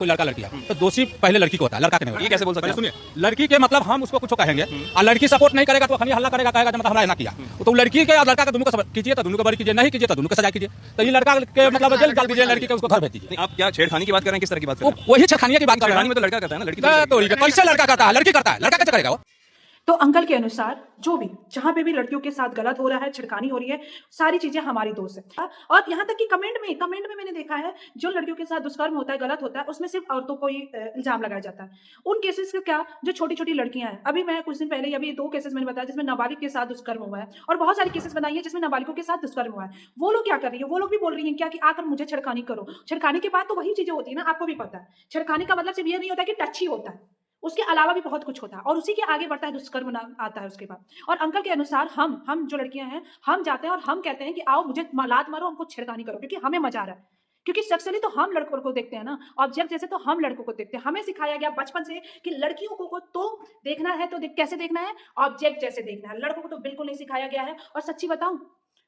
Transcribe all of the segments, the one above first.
कोई लड़का लड़की है तो दोषी पहले लड़की को होता है, लड़का के नहीं होता। ये कैसे बोल सकते हैं? सुनिए, लड़की के मतलब हम उसको कुछ कहेंगे और लड़की सपोर्ट नहीं करेगा तो हम हल्ला करेगा, कहेगा मतलब हमरा ना किया। तो लड़की के और लड़का के दोनों को कीजिए तो दोनों को बरी कीजिए, नहीं कीजिए तो दोनों को सजा कीजिए। तो ये लड़का के मतलब जेल डाल दीजिए, लड़की के उसको घर भेज दीजिए। आप क्या छेड़खानी की बात कर रहे हैं, किस तरह की बात कर रहे हैं? वही छेड़खानी की बात कर रहे छेड़खानी हैं। में तो लड़का करता है ना, लड़की तो कैसे लड़का करता है, लड़की करता है, लड़का कैसे करेगा वो? तो अंकल के अनुसार जो भी जहां पे भी लड़कियों के साथ गलत हो रहा है, छिड़कानी हो रही है, सारी चीजें हमारी दोस्त है। और यहाँ तक कि कमेंट में मैंने देखा है जो लड़कियों के साथ दुष्कर्म होता है, गलत होता है, उसमें सिर्फ औरतों को ही इल्जाम लगाया जाता है। उन केसेस का क्या, जो छोटी छोटी लड़कियां हैं। अभी मैं कुछ दिन पहले अभी 2 केसेस मैंने बताया जिसमें नाबालिग के साथ दुष्कर्म हुआ है, और बहुत सारे केसेस बनाई है जिसमें नाबालिगों के साथ दुष्कर्म हुआ है। वो लोग क्या कर रही है, वो लोग भी बोल रही है क्या कि आकर मुझे छिड़कानी करो। छिड़कानी के बाद तो वही चीजें होती है ना, आपको भी पता है। छिड़कानी का मतलब सिर्फ ये नहीं होता कि टच ही होता है, उसके अलावा भी बहुत कुछ होता है, और उसी के आगे बढ़ता है दुष्कर्म नाम आता है उसके बाद। और अंकल के अनुसार हम जो लड़कियां हैं, हम जाते हैं और हम कहते हैं कि आओ मुझे लात मारो, हमको छिड़कानी करो, क्योंकि हमें मजा आ रहा है। क्योंकि सेक्सुअली तो हम लड़कों को देखते हैं ना, ऑब्जेक्ट जैसे तो हम लड़कों को देखते हैं। हमें सिखाया गया बचपन से कि लड़कियों को तो देखना है तो कैसे देखना है, ऑब्जेक्ट जैसे देखना है। लड़कों को तो बिल्कुल नहीं सिखाया गया है। और सच्ची बताऊं,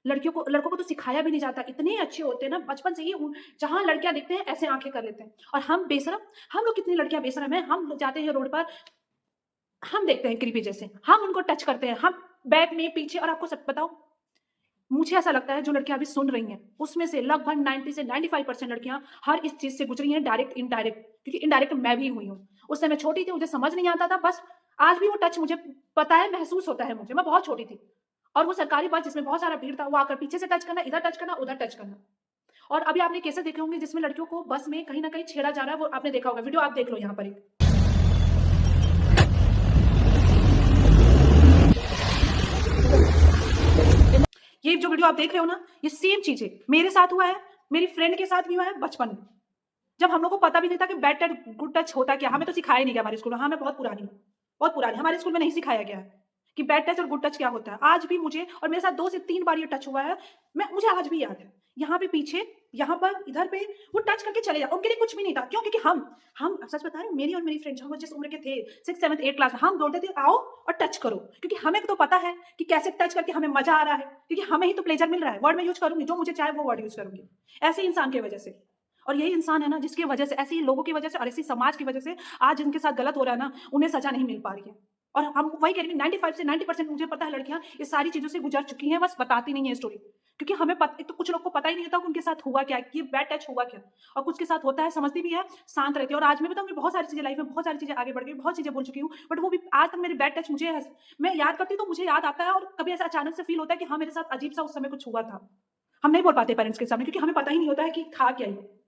लड़कों को तो सिखाया भी नहीं जाता। इतने अच्छे होते हैं ना बचपन से ही, जहां लड़कियां देखते हैं ऐसे आंखें कर लेते हैं। और हम बेशरम, हम लोग कितनी लड़कियां बेशरम है, हम जाते हैं रोड पर, हम देखते हैं क्रीपी जैसे, हम उनको टच करते हैं, हम बैक में पीछे। और आपको सब बताओ, मुझे ऐसा लगता है जो लड़कियां अभी सुन रही हैं उसमें से लगभग 90 से 95% लड़कियां हर इस चीज से गुजरी हैं, डायरेक्ट इनडायरेक्ट। क्योंकि इनडायरेक्ट मैं भी हुई हूं। उस समय छोटी थी, मुझे समझ नहीं आता था, बस आज भी वो टच मुझे पता है, महसूस होता है मुझे। मैं बहुत छोटी थी, और वो सरकारी बस जिसमें बहुत सारा भीड़ था, वो आकर पीछे से टच करना, इधर टच करना, उधर टच करना। और अभी आपने कैसे देखे होंगे जिसमें लड़कियों को बस में कहीं ना कहीं छेड़ा जा रहा है, वो आपने देखा होगा। वीडियो आप देख लो यहाँ पर एक। ये जो वीडियो आप देख रहे हो ना, ये सेम चीजें मेरे साथ हुआ है, मेरी फ्रेंड के साथ भी हुआ है बचपन में, जब हम लोग को पता भी नहीं था कि बैड टच गुड टच होता क्या। हमें तो सिखाया नहीं गया हमारे स्कूल में। हाँ, मैं बहुत पुरानी हूँ, बहुत पुरानी। हमारे स्कूल में नहीं सिखाया गया है कि बैड टच और गुड टच क्या होता है। आज भी मुझे, और मेरे साथ 2 से 3 बार ये टच हुआ है, मुझे आज भी याद है। यहाँ पे पीछे, यहाँ पर, इधर पे वो टच करके चले जाए, उनके लिए कुछ भी नहीं था। क्यों? क्योंकि हम सच बता रहे हैं, मेरी और मेरी फ्रेंड्स, हम जिस उम्र के थे 6, 7, 8 क्लास, हम बोलते थे आओ और टच करो, क्योंकि हमें तो पता है कि कैसे टच करके हमें मजा आ रहा है, क्योंकि हमें ही तो प्लेजर मिल रहा है। वर्ड में यूज करूंगी, जो मुझे चाहे वो वर्ड यूज करूंगी, ऐसे इंसान की वजह से। और यही इंसान है ना जिसकी वजह से, ऐसे ही लोगों की वजह से और ऐसी समाज की वजह से आज जिनके साथ गलत हो रहा है ना, उन्हें सजा नहीं मिल पा रही है। और हम वही कह रही हूँ, 95 से 90% मुझे पता है लड़कियां इस सारी चीजों से गुजर चुकी हैं, बस बताती नहीं है स्टोरी। क्योंकि हमें तो कुछ लोग को पता ही नहीं होता कि उनके साथ हुआ क्या, कि बैड टच हुआ क्या। और कुछ के साथ होता है, समझती भी है, शांत रहती है। और आज मैं बताऊँ, मैं बहुत सारी चीजें लाइफ में, बहुत सारी चीजें आगे बढ़ गई, बहुत चीजें बोल चुकी हूँ, बट वो भी आज तक मेरे बैड टच मुझे मैं याद करती हूँ तो मुझे याद आता है। और कभी ऐसा अचानक से फील होता है कि हाँ, मेरे साथ अजीब सा उस समय कुछ हुआ था। हम नहीं बोल पाते पेरेंट्स के सामने, क्योंकि हमें पता ही नहीं होता है कि था क्या ये।